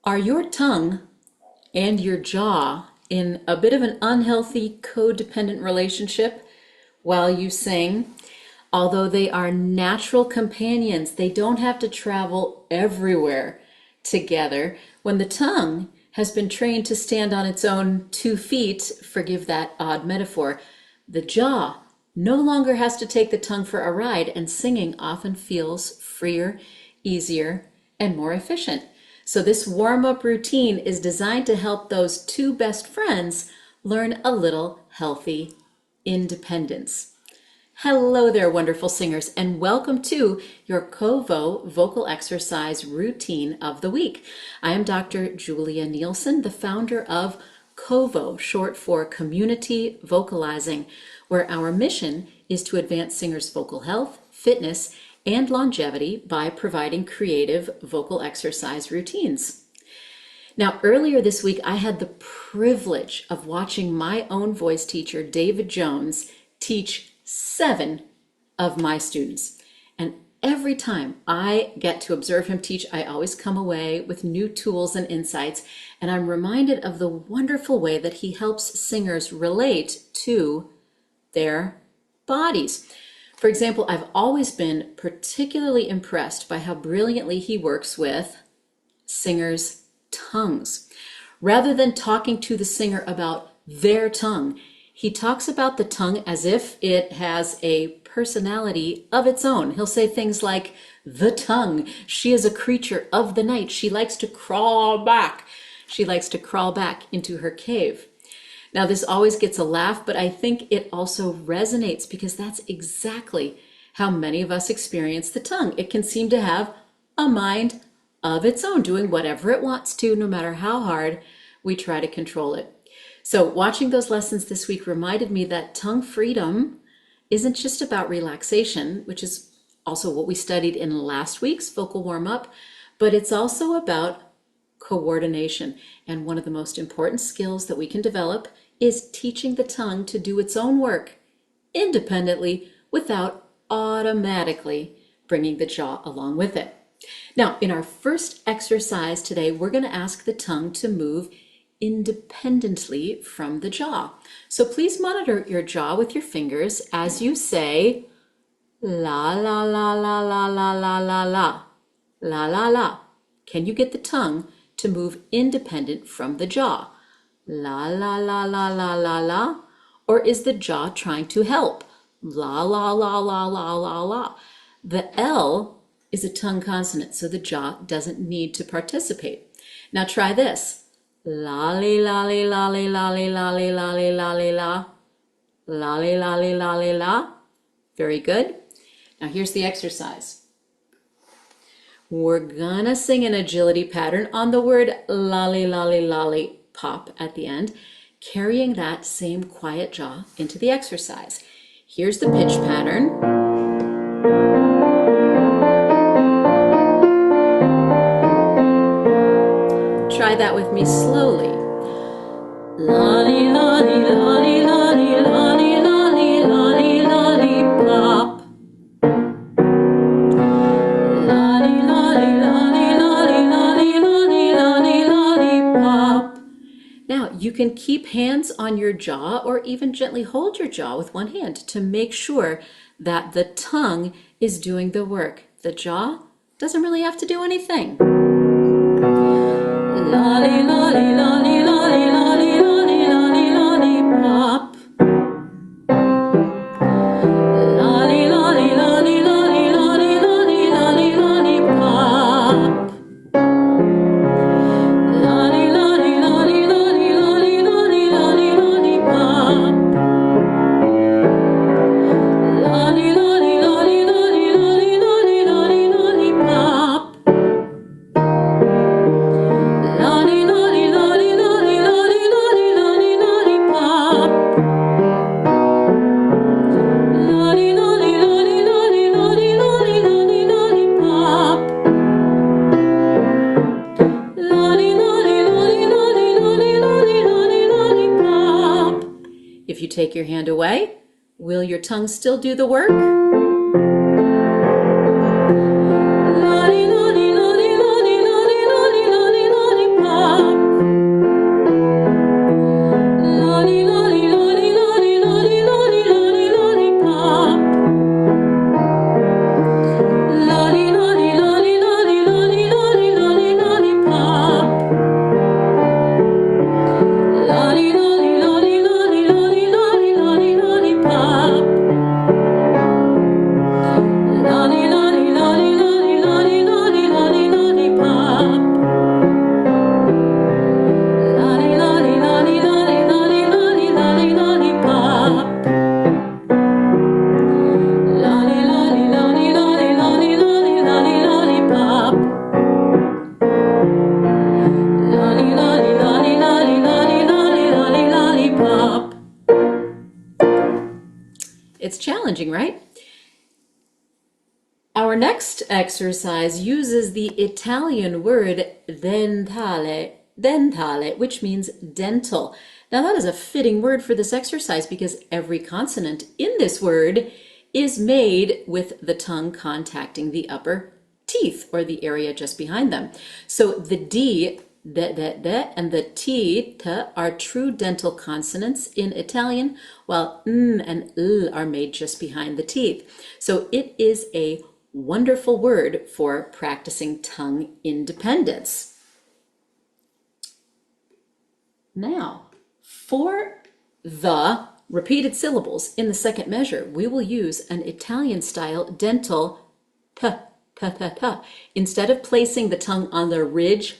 Are your tongue and your jaw in a bit of an unhealthy codependent relationship while you sing? Although they are natural companions, they don't have to travel everywhere together. When the tongue has been trained to stand on its own 2 feet, forgive that odd metaphor, the jaw no longer has to take the tongue for a ride, and singing often feels freer, easier, and more efficient. So this warm-up routine is designed to help those 2 best friends learn a little healthy independence. Hello there, wonderful singers, and welcome to your Covo vocal exercise routine of the week. I am Dr. Julia Nielsen, the founder of Covo, short for Community Vocalizing, where our mission is to advance singers' vocal health, fitness, and longevity by providing creative vocal exercise routines. Now, earlier this week, I had the privilege of watching my own voice teacher, David Jones, teach 7 of my students. And every time I get to observe him teach, I always come away with new tools and insights, and I'm reminded of the wonderful way that he helps singers relate to their bodies. For example, I've always been particularly impressed by how brilliantly he works with singers' tongues. Rather than talking to the singer about their tongue, he talks about the tongue as if it has a personality of its own. He'll say things like, "The tongue, she is a creature of the night. She likes to crawl back. She likes to crawl back into her cave." Now, this always gets a laugh, but I think it also resonates because that's exactly how many of us experience the tongue. It can seem to have a mind of its own, doing whatever it wants to, no matter how hard we try to control it. So watching those lessons this week reminded me that tongue freedom isn't just about relaxation, which is also what we studied in last week's vocal warm-up, but it's also about coordination. And one of the most important skills that we can develop is teaching the tongue to do its own work independently without automatically bringing the jaw along with it. Now, in our first exercise today, we're going to ask the tongue to move independently from the jaw. So please monitor your jaw with your fingers as you say la la la la la la la la la la la la. Can you get the tongue to move independent from the jaw? La la la la la la la. Or is the jaw trying to help? La la la la la la la. The L is a tongue consonant, so the jaw doesn't need to participate. Now try this. Lolly lolly lolly lolly lolly lolly lolly la. Lolly lolly lolly la. Very good. Now here's the exercise. We're gonna sing an agility pattern on the word lolly lolly lolly pop at the end, carrying that same quiet jaw into the exercise. Here's the pitch pattern. Try that with me slowly. Lolly, lolly, lolly, lolly, lolly, lolly, lolly, lolly, pop. Lolly, lolly, lolly, lolly, lolly, lolly, lolly, lolly, pop. Now, you can keep hands on your jaw or even gently hold your jaw with one hand to make sure that the tongue is doing the work. The jaw doesn't really have to do anything. Lolly, lolly, lolly, lolly, lolly, lolly, lolly, lolly, pop. Lolly, lolly, lolly, lolly, lolly, lolly, lolly, lolly, pop. Lolly, lolly, lolly, lolly, lolly, lolly, lolly, lolly, pop. Lolly, lolly, lolly, lolly, lolly, lolly, lolly, lolly, pop. Lolly, lolly, lolly, lolly, lolly, lolly, lolly, lolly, pop. Lolly, lolly, lolly, lolly, lolly, lolly, lolly, lolly, pop. Lolly, lolly, lolly, lolly, lolly, lolly, lolly, lolly, pop. If you take your hand away, will your tongue still do the work? Lolly, lolly, lolly, lolly, lolly, lolly, lolly, lolly, challenging, right? Our next exercise uses the Italian word dentale, which means dental. Now that is a fitting word for this exercise because every consonant in this word is made with the tongue contacting the upper teeth or the area just behind them. So the D, and the T are true dental consonants in Italian, while N and L are made just behind the teeth. So it is a wonderful word for practicing tongue independence. Now, for the repeated syllables in the second measure, we will use an Italian-style dental t, t, t, t. Instead of placing the tongue on the ridge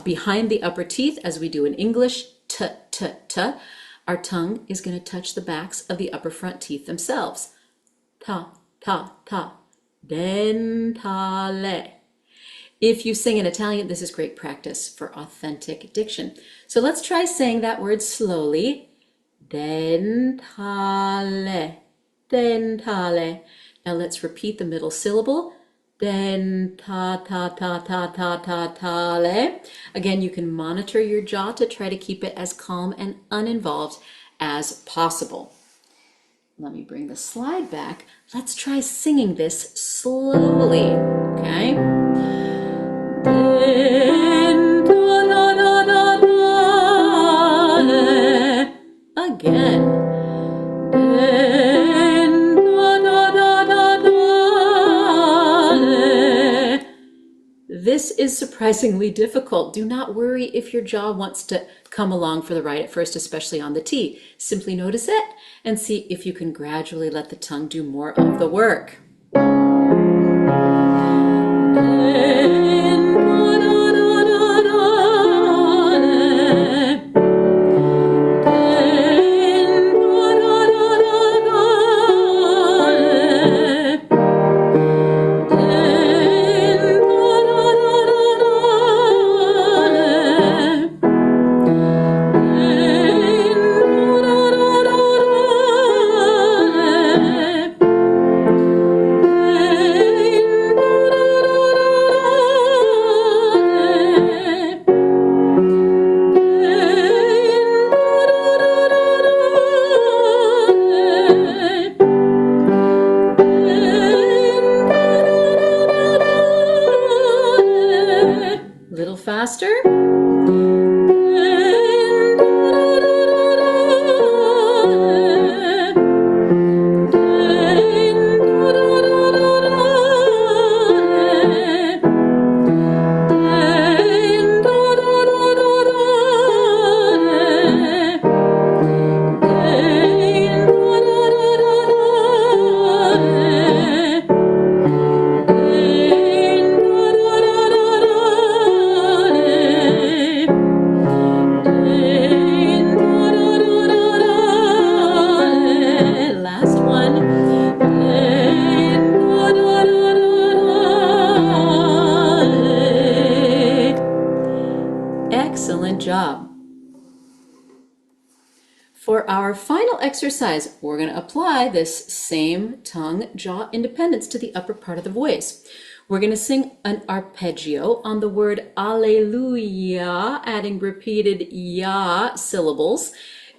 behind the upper teeth, as we do in English, t, t, t, our tongue is going to touch the backs of the upper front teeth themselves. Ta, ta, ta. Dentale. If you sing in Italian, this is great practice for authentic diction. So let's try saying that word slowly. Dentale, dentale. Now let's repeat the middle syllable. Dentale. Again, you can monitor your jaw to try to keep it as calm and uninvolved as possible. Let me bring the slide back. Let's try singing this slowly, okay? Again. This is surprisingly difficult. Do not worry if your jaw wants to come along for the ride at first, especially on the T. Simply notice it and see if you can gradually let the tongue do more of the work. Little faster. Excellent job. For our final exercise, we're going to apply this same tongue jaw independence to the upper part of the voice. We're going to sing an arpeggio on the word alleluia, adding repeated ya syllables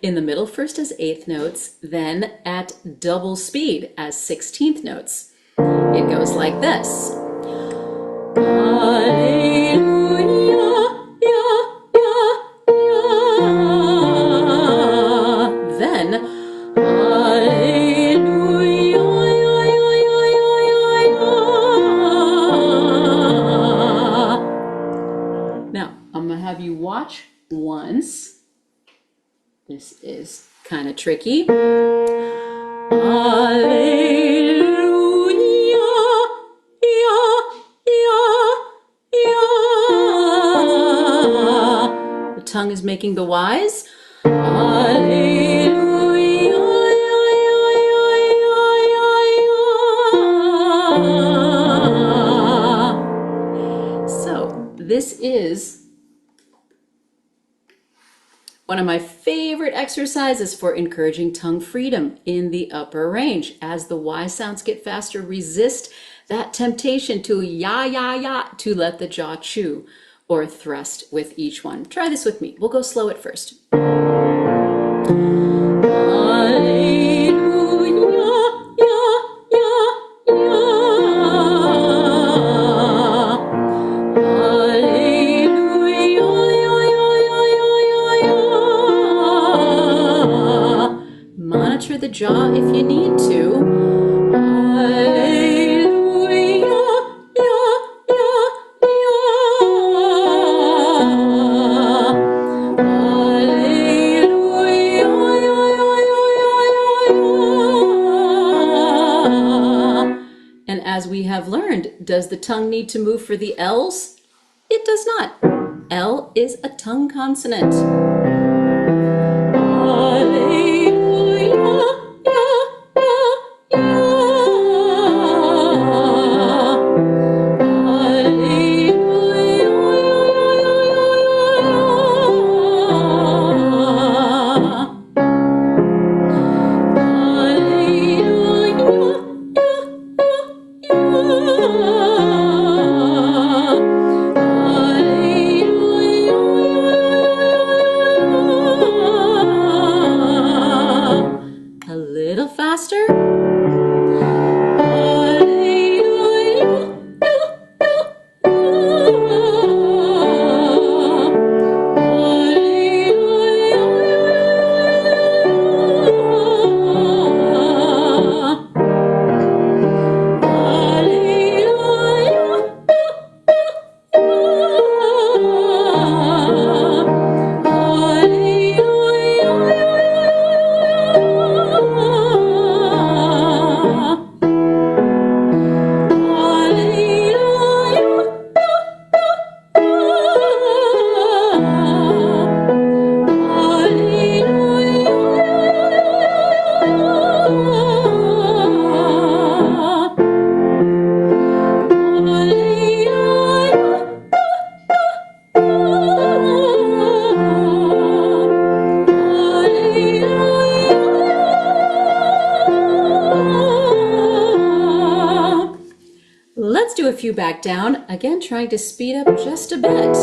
in the middle, first as eighth notes, then at double speed as 16th notes. It goes like this. Alleluia, ya, ya, ya. Then, alleluia, ya, ya, ya, ya, ya. Now, I'm going to have you watch once. This is kind of tricky. Alleluia, ya, ya, ya. The tongue is making the Y's. Alleluia, ya, ya, ya, ya, ya. So this is One of my favorite exercises for encouraging tongue freedom in the upper range. As the Y sounds get faster, resist that temptation to ya, ya, ya, to let the jaw chew or thrust with each one. Try this with me. We'll go slow at first. Monitor the jaw if you need to. And as we have learned, does the tongue need to move for the L's? It does not. L is a tongue consonant. Let's do a few back down. Again, trying to speed up just a bit.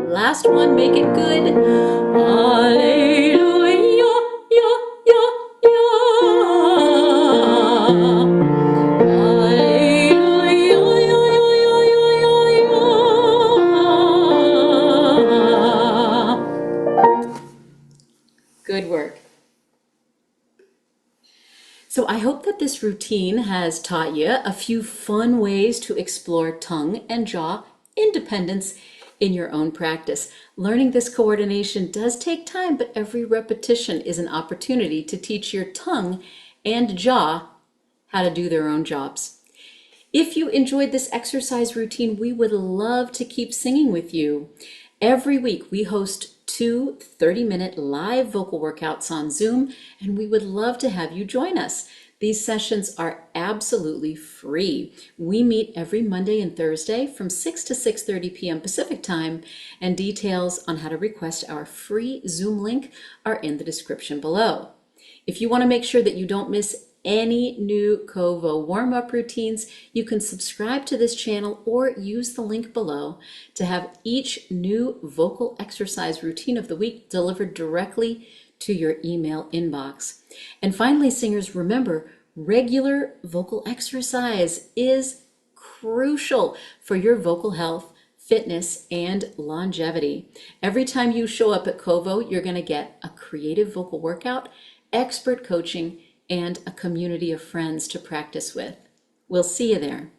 Last one, make it good. Good work. So I hope that this routine has taught you a few fun ways to explore tongue and jaw independence in your own practice. Learning this coordination does take time, but every repetition is an opportunity to teach your tongue and jaw how to do their own jobs. If you enjoyed this exercise routine, we would love to keep singing with you. Every week we host 2 30-minute live vocal workouts on Zoom, and we would love to have you join us. These sessions are absolutely free. We meet every Monday and Thursday from 6 to 6:30 p.m. Pacific time, and details on how to request our free Zoom link are in the description below. If you want to make sure that you don't miss any new Kovo warm-up routines, you can subscribe to this channel or use the link below to have each new vocal exercise routine of the week delivered directly to your email inbox. And finally, singers, remember, regular vocal exercise is crucial for your vocal health, fitness, and longevity. Every time you show up at Kovo, you're going to get a creative vocal workout, expert coaching, and a community of friends to practice with. We'll see you there.